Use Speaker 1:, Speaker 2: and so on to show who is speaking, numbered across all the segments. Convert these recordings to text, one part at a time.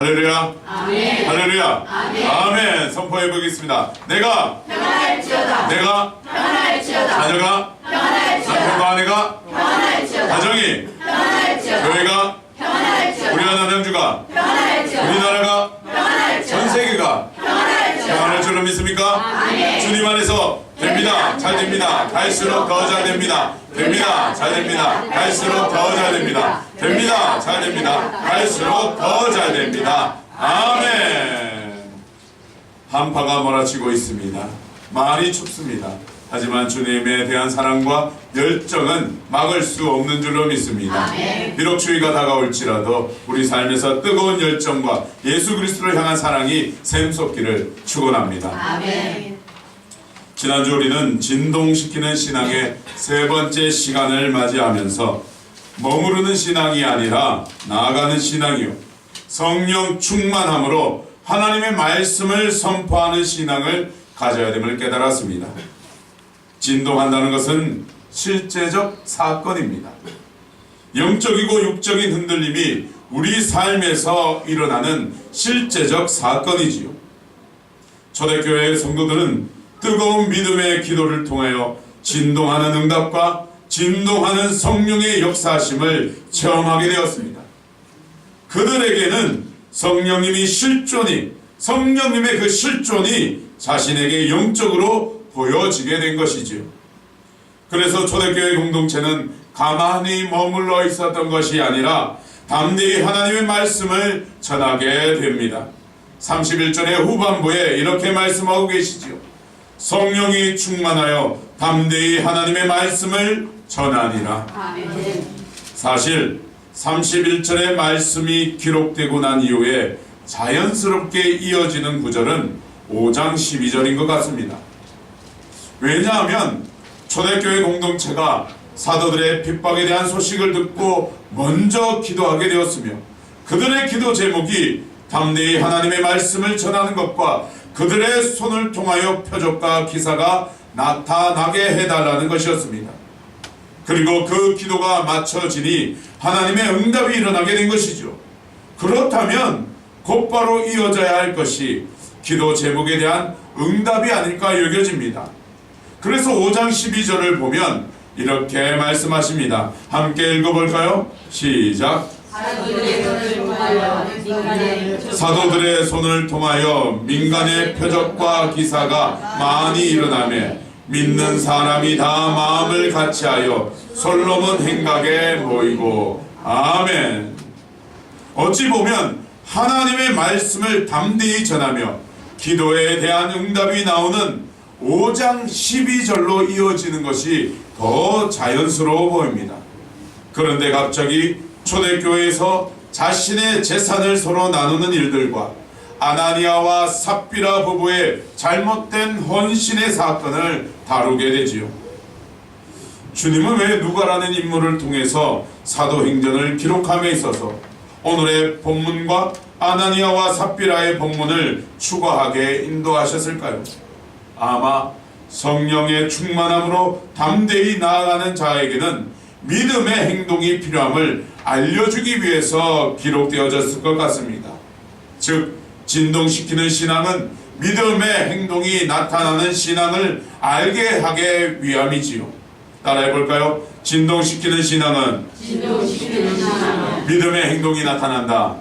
Speaker 1: 할렐루야.
Speaker 2: 아멘.
Speaker 1: 할렐루야.
Speaker 2: 아멘.
Speaker 1: 아멘. 선포해 보겠습니다. 내가
Speaker 2: 평안할지어다.
Speaker 1: 내가
Speaker 2: 평안할지어다.
Speaker 1: 자녀가
Speaker 2: 평안할지어다.
Speaker 1: 남편과 아내가
Speaker 2: 평안할지어다.
Speaker 1: 가정이
Speaker 2: 평안할지어다.
Speaker 1: 교회가
Speaker 2: 평안할지어다.
Speaker 1: 우리가 남양주가
Speaker 2: 평안할지어다.
Speaker 1: 우리나라가
Speaker 2: 평안할지어다.
Speaker 1: 전 세계가
Speaker 2: 평안할지어다.
Speaker 1: 평안할 줄로 믿습니까?
Speaker 2: 아멘.
Speaker 1: 주님 안에서 됩니다. 잘 됩니다. 갈수록 더 잘 됩니다. 됩니다. 잘 됩니다. 갈수록 더 잘 됩니다. 됩니다. 잘 됩니다. 갈수록 더 잘 됩니다. 아멘. 한파가 몰아치고 있습니다. 많이 춥습니다. 하지만 주님에 대한 사랑과 열정은 막을 수 없는 줄로 믿습니다.
Speaker 2: 아멘.
Speaker 1: 비록 추위가 다가올지라도 우리 삶에서 뜨거운 열정과 예수 그리스도를 향한 사랑이 샘솟기를 축원합니다.
Speaker 2: 아멘.
Speaker 1: 지난주 우리는 진동시키는 신앙의 세 번째 시간을 맞이하면서 머무르는 신앙이 아니라 나아가는 신앙이요 성령 충만함으로 하나님의 말씀을 선포하는 신앙을 가져야 됨을 깨달았습니다. 진동한다는 것은 실제적 사건입니다. 영적이고 육적인 흔들림이 우리 삶에서 일어나는 실제적 사건이지요. 초대교회의 성도들은 뜨거운 믿음의 기도를 통하여 진동하는 응답과 진동하는 성령의 역사하심을 체험하게 되었습니다. 그들에게는 성령님의 그 실존이 자신에게 영적으로 보여지게 된 것이지요. 그래서 초대교회 공동체는 가만히 머물러 있었던 것이 아니라 담대히 하나님의 말씀을 전하게 됩니다. 31절의 후반부에 이렇게 말씀하고 계시지요. 성령이 충만하여 담대히 하나님의 말씀을 전하니라.
Speaker 2: 아멘.
Speaker 1: 사실 31절의 말씀이 기록되고 난 이후에 자연스럽게 이어지는 구절은 5장 12절인 것 같습니다. 왜냐하면 초대교회 공동체가 사도들의 핍박에 대한 소식을 듣고 먼저 기도하게 되었으며 그들의 기도 제목이 담대히 하나님의 말씀을 전하는 것과 그들의 손을 통하여 표적과 기사가 나타나게 해달라는 것이었습니다. 그리고 그 기도가 맞춰지니 하나님의 응답이 일어나게 된 것이죠. 그렇다면 곧바로 이어져야 할 것이 기도 제목에 대한 응답이 아닐까 여겨집니다. 그래서 5장 12절을 보면 이렇게 말씀하십니다. 함께 읽어볼까요? 시작. 사도들의 손을 통하여 민간의 표적과 기사가 많이 일어나며 믿는 사람이 다 마음을 같이하여 솔로몬 행각에 모이고. 아멘. 어찌 보면 하나님의 말씀을 담대히 전하며 기도에 대한 응답이 나오는 5장 12절로 이어지는 것이 더 자연스러워 보입니다. 그런데 갑자기 초대교회에서 자신의 재산을 서로 나누는 일들과 아나니아와 삽비라 부부의 잘못된 헌신의 사건을 다루게 되지요. 주님은 왜 누가라는 인물을 통해서 사도행전을 기록함에 있어서 오늘의 본문과 아나니아와 삽비라의 본문을 추가하게 인도하셨을까요? 아마 성령의 충만함으로 담대히 나아가는 자에게는 믿음의 행동이 필요함을 알려주기 위해서 기록되어졌을 것 같습니다. 즉 진동시키는 신앙은 믿음의 행동이 나타나는 신앙을 알게 하기 위함이지요. 따라해볼까요? 진동시키는 신앙은 믿음의 행동이 나타난다.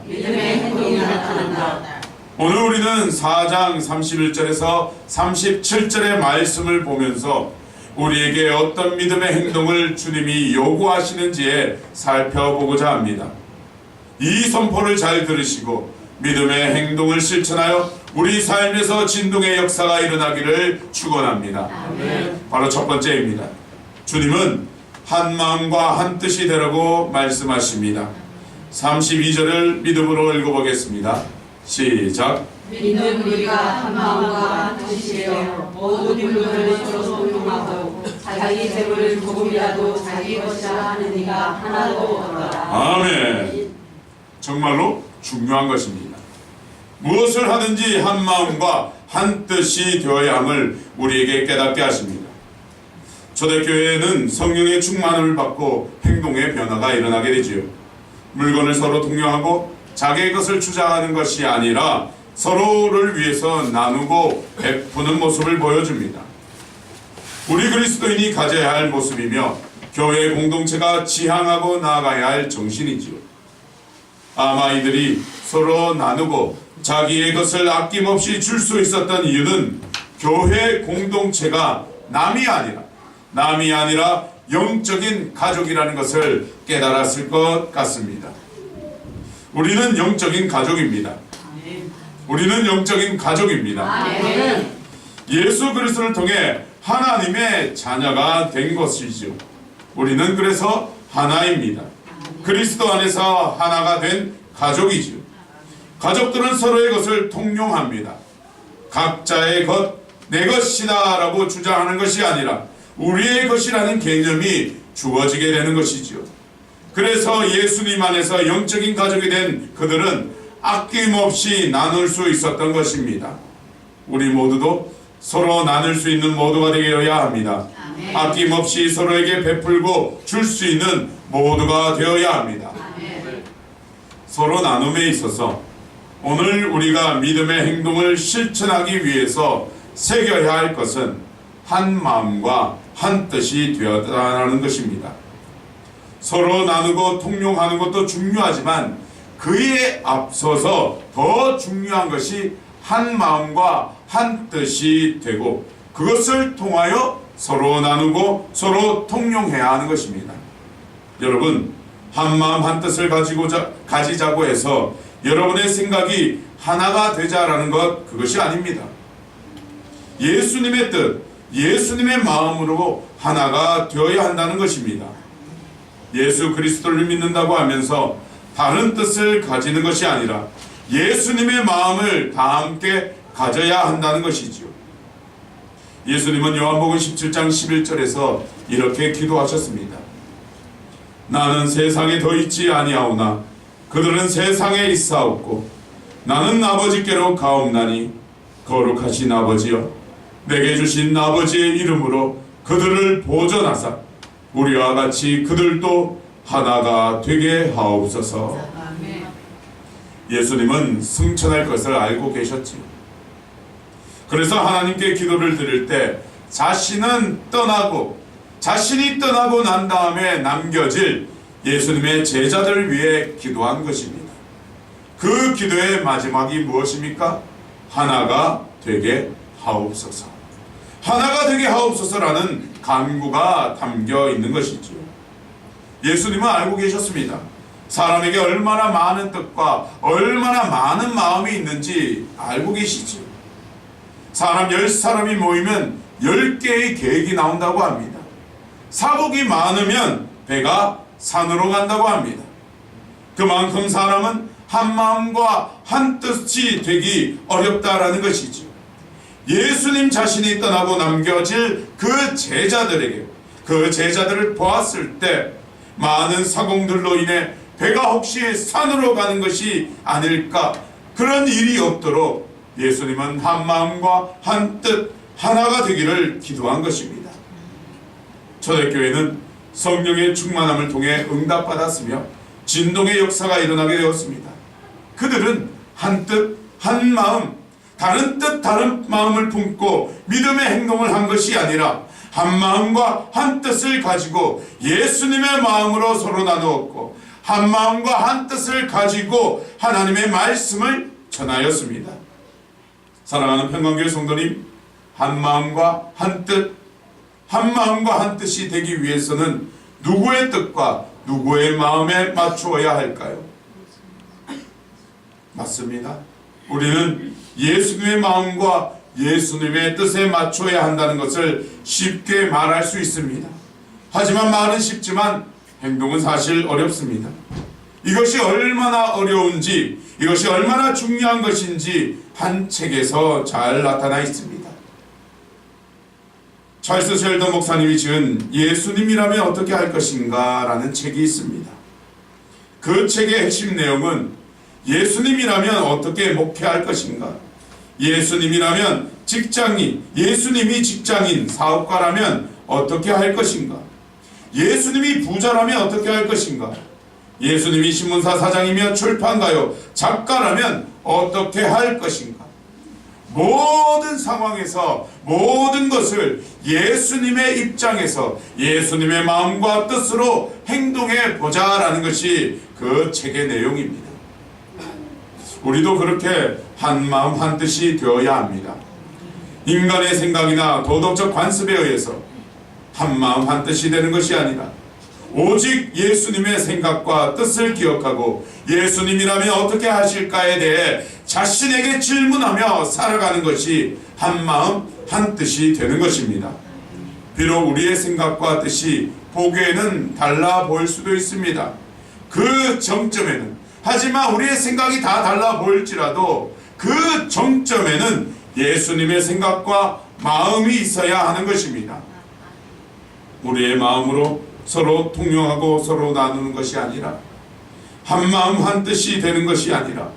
Speaker 1: 오늘 우리는 4장 31절에서 37절의 말씀을 보면서 우리에게 어떤 믿음의 행동을 주님이 요구하시는지에 살펴보고자 합니다. 이 선포를 잘 들으시고 믿음의 행동을 실천하여 우리 삶에서 진동의 역사가 일어나기를 축원합니다. 바로 첫 번째입니다. 주님은 한 마음과 한 뜻이 되라고 말씀하십니다. 32절을 믿음으로 읽어보겠습니다. 시작.
Speaker 2: 믿는 우리가 한 마음과 한 뜻이 되어 모든 물건을 서로 소통하고 자기 재물을 조금이라도 자기 것이라 하는 이가 하나도 없더라.
Speaker 1: 아멘. 정말로 중요한 것입니다. 무엇을 하든지 한 마음과 한 뜻이 되어야 함을 우리에게 깨닫게 하십니다. 초대교회에는 성령의 충만함을 받고 행동의 변화가 일어나게 되지요. 물건을 서로 동요하고 자기의 것을 주장하는 것이 아니라 서로를 위해서 나누고 베푸는 모습을 보여줍니다. 우리 그리스도인이 가져야 할 모습이며 교회 공동체가 지향하고 나아가야 할 정신이지요. 아마 이들이 서로 나누고 자기의 것을 아낌없이 줄 수 있었던 이유는 교회 공동체가 남이 아니라 영적인 가족이라는 것을 깨달았을 것 같습니다. 우리는 영적인 가족입니다. 우리는 영적인 가족입니다. 예수 그리스도를 통해 하나님의 자녀가 된 것이죠. 우리는 그래서 하나입니다. 그리스도 안에서 하나가 된 가족이죠. 가족들은 서로의 것을 통용합니다. 각자의 것, 내 것이다 라고 주장하는 것이 아니라 우리의 것이라는 개념이 주어지게 되는 것이죠. 그래서 예수님 안에서 영적인 가족이 된 그들은 아낌없이 나눌 수 있었던 것입니다. 우리 모두도 서로 나눌 수 있는 모두가 되어야 합니다. 아낌없이 서로에게 베풀고 줄 수 있는 모두가 되어야 합니다. 서로 나눔에 있어서 오늘 우리가 믿음의 행동을 실천하기 위해서 새겨야 할 것은 한 마음과 한 뜻이 되었다는 것입니다. 서로 나누고 통용하는 것도 중요하지만 그에 앞서서 더 중요한 것이 한 마음과 한 뜻이 되고 그것을 통하여 서로 나누고 서로 통용해야 하는 것입니다. 여러분, 한 마음 한 뜻을 가지자고 해서 여러분의 생각이 하나가 되자라는 것, 그것이 아닙니다. 예수님의 뜻, 예수님의 마음으로 하나가 되어야 한다는 것입니다. 예수 그리스도를 믿는다고 하면서 다른 뜻을 가지는 것이 아니라 예수님의 마음을 다 함께 가져야 한다는 것이지요. 예수님은 요한복음 17장 11절에서 이렇게 기도하셨습니다. 나는 세상에 더 있지 아니하오나 그들은 세상에 있사옵고 나는 아버지께로 가옵나니 거룩하신 아버지여 내게 주신 아버지의 이름으로 그들을 보존하사 우리와 같이 그들도 하나가 되게 하옵소서. 예수님은 승천할 것을 알고 계셨지요. 그래서 하나님께 기도를 드릴 때 자신이 떠나고 난 다음에 남겨질 예수님의 제자들을 위해 기도한 것입니다. 그 기도의 마지막이 무엇입니까? 하나가 되게 하옵소서. 하나가 되게 하옵소서라는 간구가 담겨 있는 것이죠. 예수님은 알고 계셨습니다. 사람에게 얼마나 많은 뜻과 얼마나 많은 마음이 있는지 알고 계시죠. 사람 10사람이 모이면 10개의 계획이 나온다고 합니다. 사복이 많으면 배가 산으로 간다고 합니다. 그만큼 사람은 한 마음과 한 뜻이 되기 어렵다라는 것이죠. 예수님 자신이 떠나고 남겨질 그 제자들에게, 그 제자들을 보았을 때 많은 사공들로 인해 배가 혹시 산으로 가는 것이 아닐까, 그런 일이 없도록 예수님은 한 마음과 한 뜻 하나가 되기를 기도한 것입니다. 초대교회는 성령의 충만함을 통해 응답받았으며 진동의 역사가 일어나게 되었습니다. 그들은 한 뜻, 한 마음, 다른 뜻, 다른 마음을 품고 믿음의 행동을 한 것이 아니라 한 마음과 한 뜻을 가지고 예수님의 마음으로 서로 나누었고 한 마음과 한 뜻을 가지고 하나님의 말씀을 전하였습니다. 사랑하는 평강교회 성도님, 한 마음과 한 뜻, 한 마음과 한 뜻이 되기 위해서는 누구의 뜻과 누구의 마음에 맞추어야 할까요? 맞습니다. 우리는 예수님의 마음과 예수님의 뜻에 맞춰야 한다는 것을 쉽게 말할 수 있습니다. 하지만 말은 쉽지만 행동은 사실 어렵습니다. 이것이 얼마나 어려운지, 이것이 얼마나 중요한 것인지 한 책에서 잘 나타나 있습니다. 찰스 셸던 목사님이 지은 예수님이라면 어떻게 할 것인가 라는 책이 있습니다. 그 책의 핵심 내용은 예수님이라면 어떻게 목회할 것인가, 예수님이라면 직장인, 예수님이 직장인, 사업가라면 어떻게 할 것인가, 예수님이 부자라면 어떻게 할 것인가, 예수님이 신문사 사장이며 출판가요 작가라면 어떻게 할 것인가? 모든 상황에서 모든 것을 예수님의 입장에서 예수님의 마음과 뜻으로 행동해 보자라는 것이 그 책의 내용입니다. 우리도 그렇게 한 마음 한 뜻이 되어야 합니다. 인간의 생각이나 도덕적 관습에 의해서 한 마음 한 뜻이 되는 것이 아니라 오직 예수님의 생각과 뜻을 기억하고 예수님이라면 어떻게 하실까에 대해 자신에게 질문하며 살아가는 것이 한 마음 한 뜻이 되는 것입니다. 비록 우리의 생각과 뜻이 보기에는 달라 보일 수도 있습니다. 그 정점에는, 하지만 우리의 생각이 다 달라 보일지라도 그 정점에는 예수님의 생각과 마음이 있어야 하는 것입니다. 우리의 마음으로 서로 통용하고 서로 나누는 것이 아니라, 한 마음 한 뜻이 되는 것이 아니라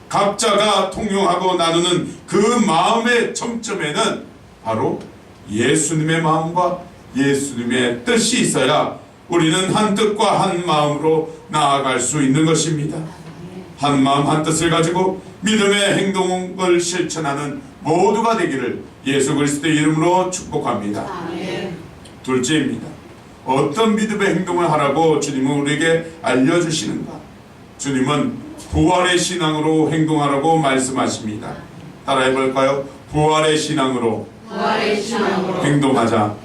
Speaker 1: 각자가 통용하고 나누는 그 마음의 정점에는 바로 예수님의 마음과 예수님의 뜻이 있어야 우리는 한 뜻과 한 마음으로 나아갈 수 있는 것입니다. 한 마음 한 뜻을 가지고 믿음의 행동을 실천하는 모두가 되기를 예수 그리스도의 이름으로 축복합니다. 둘째입니다. 어떤 믿음의 행동을 하라고 주님은 우리에게 알려주시는가? 주님은 부활의 신앙으로 행동하라고 말씀하십니다. 따라해 볼까요? 부활의 신앙으로 행동하자.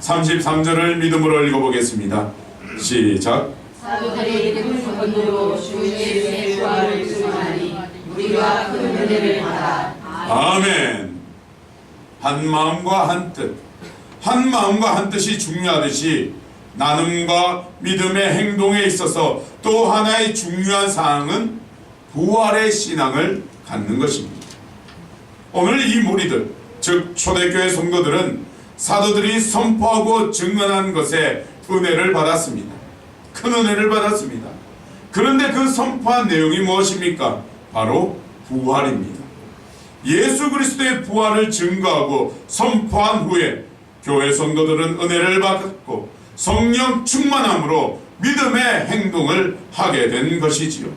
Speaker 1: 33절을 믿음으로 읽어보겠습니다. 시작.
Speaker 2: 사도들이 큰 권능으로 주 예수의 부활을 증언하니 우리가 그 은혜를 받아.
Speaker 1: 아멘. 한 마음과 한 뜻, 한 마음과 한 뜻이 중요하듯이 나눔과 믿음의 행동에 있어서 또 하나의 중요한 사항은 부활의 신앙을 갖는 것입니다. 오늘 이 무리들, 즉 초대교회 성도들은 사도들이 선포하고 증언한 것에 은혜를 받았습니다. 큰 은혜를 받았습니다. 그런데 그 선포한 내용이 무엇입니까? 바로 부활입니다. 예수 그리스도의 부활을 증거하고 선포한 후에 교회 성도들은 은혜를 받았고 성령 충만함으로 믿음의 행동을 하게 된 것이지요.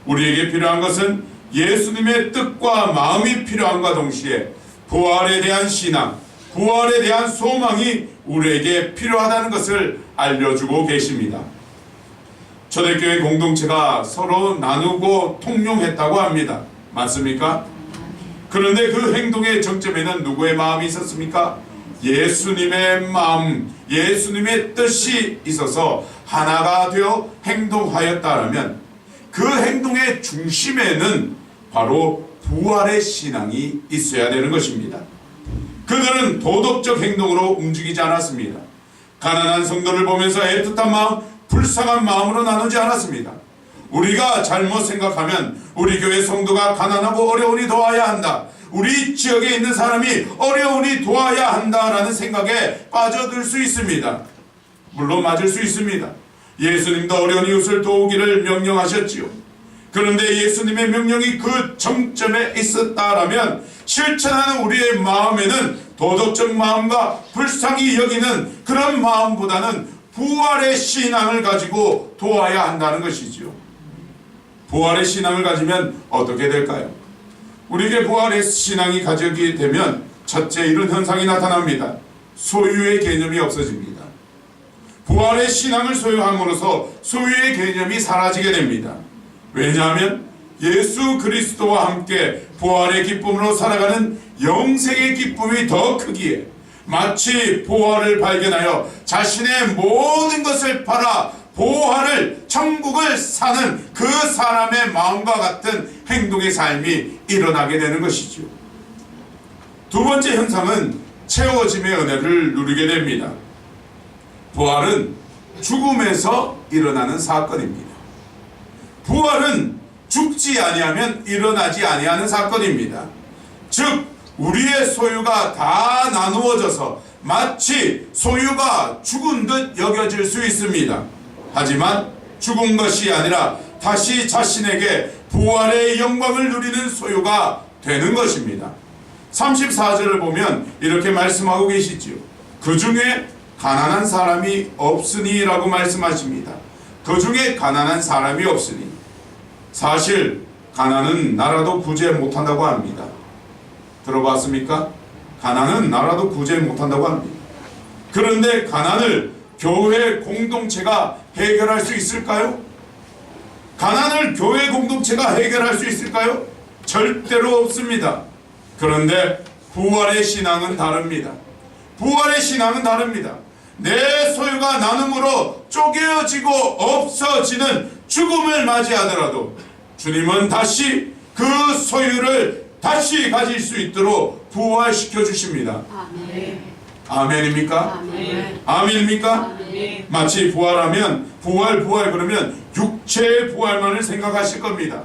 Speaker 1: 우리에게 필요한 것은 예수님의 뜻과 마음이 필요함과 동시에 부활에 대한 신앙, 부활에 대한 소망이 우리에게 필요하다는 것을 알려주고 계십니다. 초대교회 공동체가 서로 나누고 통용했다고 합니다. 맞습니까? 그런데 그 행동의 정점에는 누구의 마음이 있었습니까? 예수님의 마음, 예수님의 뜻이 있어서 하나가 되어 행동하였다라면 그 행동의 중심에는 바로 부활의 신앙이 있어야 되는 것입니다. 그들은 도덕적 행동으로 움직이지 않았습니다. 가난한 성도를 보면서 애틋한 마음, 불쌍한 마음으로 나누지 않았습니다. 우리가 잘못 생각하면 우리 교회 성도가 가난하고 어려우니 도와야 한다, 우리 지역에 있는 사람이 어려우니 도와야 한다라는 생각에 빠져들 수 있습니다. 물론 맞을 수 있습니다. 예수님도 어려운 이웃을 도우기를 명령하셨지요. 그런데 예수님의 명령이 그 정점에 있었다라면 실천하는 우리의 마음에는 도덕적 마음과 불쌍히 여기는 그런 마음보다는 부활의 신앙을 가지고 도와야 한다는 것이지요. 부활의 신앙을 가지면 어떻게 될까요? 우리에게 부활의 신앙이 가지게 되면 첫째, 이런 현상이 나타납니다. 소유의 개념이 없어집니다. 부활의 신앙을 소유함으로써 소유의 개념이 사라지게 됩니다. 왜냐하면 예수 그리스도와 함께 부활의 기쁨으로 살아가는 영생의 기쁨이 더 크기에 마치 부활을 발견하여 자신의 모든 것을 팔아 부활을, 천국을 사는 그 사람의 마음과 같은 행동의 삶이 일어나게 되는 것이죠. 두 번째 현상은 채워짐의 은혜를 누리게 됩니다. 부활은 죽음에서 일어나는 사건입니다. 부활은 죽지 아니하면 일어나지 아니하는 사건입니다. 즉 우리의 소유가 다 나누어져서 마치 소유가 죽은 듯 여겨질 수 있습니다. 하지만 죽은 것이 아니라 다시 자신에게 부활의 영광을 누리는 소유가 되는 것입니다. 34절을 보면 이렇게 말씀하고 계시지요. 그 중에 가난한 사람이 없으니 라고 말씀하십니다. 그 중에 가난한 사람이 없으니 사실 가난은 나라도 구제 못한다고 합니다. 들어봤습니까? 가난은 나라도 구제 못한다고 합니다. 그런데 가난을 교회 공동체가 해결할 수 있을까요? 가난을 교회 공동체가 해결할 수 있을까요? 절대로 없습니다. 그런데 부활의 신앙은 다릅니다. 부활의 신앙은 다릅니다. 내 소유가 나눔으로 쪼개어지고 없어지는 죽음을 맞이하더라도 주님은 다시 그 소유를 다시 가질 수 있도록 부활시켜 주십니다.
Speaker 2: 아멘.
Speaker 1: 아멘입니까?
Speaker 2: 아멘.
Speaker 1: 아멘입니까?
Speaker 2: 아멘.
Speaker 1: 마치 부활하면 부활 그러면 육체의 부활만을 생각하실 겁니다.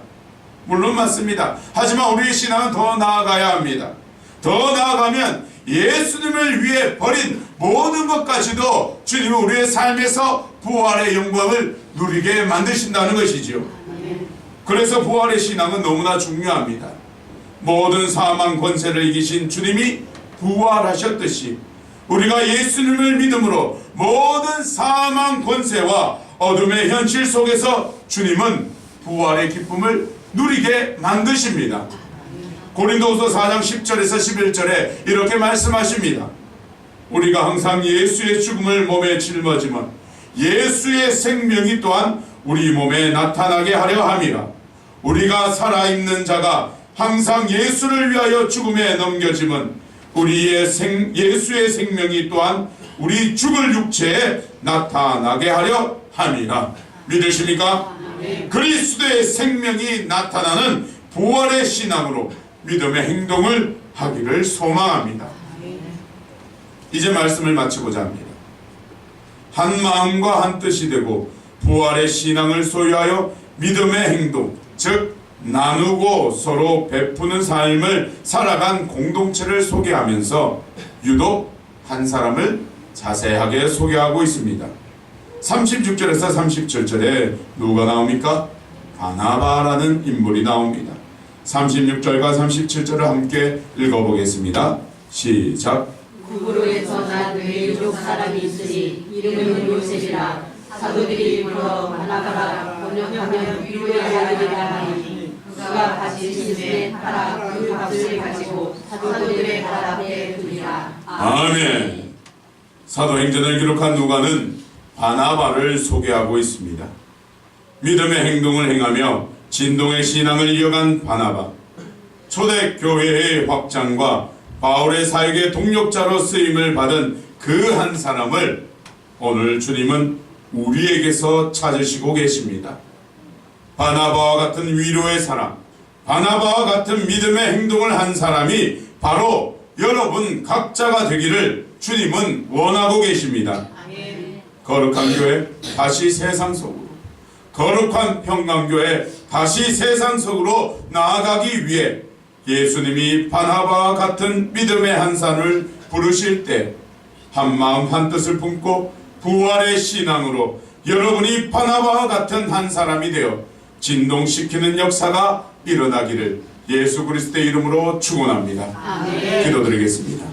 Speaker 1: 물론 맞습니다. 하지만 우리의 신앙은 더 나아가야 합니다. 더 나아가면 예수님을 위해 버린 모든 것까지도 주님은 우리의 삶에서 부활의 영광을 누리게 만드신다는 것이지요. 그래서 부활의 신앙은 너무나 중요합니다. 모든 사망 권세를 이기신 주님이 부활하셨듯이 우리가 예수님을 믿음으로 모든 사망 권세와 어둠의 현실 속에서 주님은 부활의 기쁨을 누리게 만드십니다. 고린도후서 4장 10절에서 11절에 이렇게 말씀하십니다. 우리가 항상 예수의 죽음을 몸에 짊어지면 예수의 생명이 또한 우리 몸에 나타나게 하려 함이라. 우리가 살아있는 자가 항상 예수를 위하여 죽음에 넘겨지면 예수의 생명이 또한 우리 죽을 육체에 나타나게 하려 함이라. 믿으십니까? 그리스도의 생명이 나타나는 부활의 신앙으로 믿음의 행동을 하기를 소망합니다. 이제 말씀을 마치고자 합니다. 한 마음과 한 뜻이 되고 부활의 신앙을 소유하여 믿음의 행동, 즉 나누고 서로 베푸는 삶을 살아간 공동체를 소개하면서 유독 한 사람을 자세하게 소개하고 있습니다. 36절에서 37절에 누가 나옵니까? 바나바라는 인물이 나옵니다. 36절과 37절을 함께 읽어보겠습니다. 시작.
Speaker 2: 구브로에서 난 외유족 사람이 있으니 이름은 요셉이라. 사도들이 불러 바나바라 번역하면 위로의 아들이라 하니 그가 밭이 있음에 팔아 그 값을 가지고 사도들의 발 앞에 두니라.
Speaker 1: 아멘. 사도행전을 기록한 누가는 바나바를 소개하고 있습니다. 믿음의 행동을 행하며 진동의 신앙을 이어간 바나바, 초대교회의 확장과 바울의 사역의 동력자로 쓰임을 받은 그 한 사람을 오늘 주님은 우리에게서 찾으시고 계십니다. 바나바와 같은 위로의 사람, 바나바와 같은 믿음의 행동을 한 사람이 바로 여러분 각자가 되기를 주님은 원하고 계십니다. 거룩한 교회 다시 세상 속으로, 거룩한 평강교회 다시 세상 속으로 나아가기 위해 예수님이 바나바와 같은 믿음의 한 사람을 부르실 때 한 마음 한 뜻을 품고 부활의 신앙으로 여러분이 바나바와 같은 한 사람이 되어 진동시키는 역사가 일어나기를 예수 그리스도의 이름으로 축원합니다.
Speaker 2: 아멘.
Speaker 1: 기도드리겠습니다.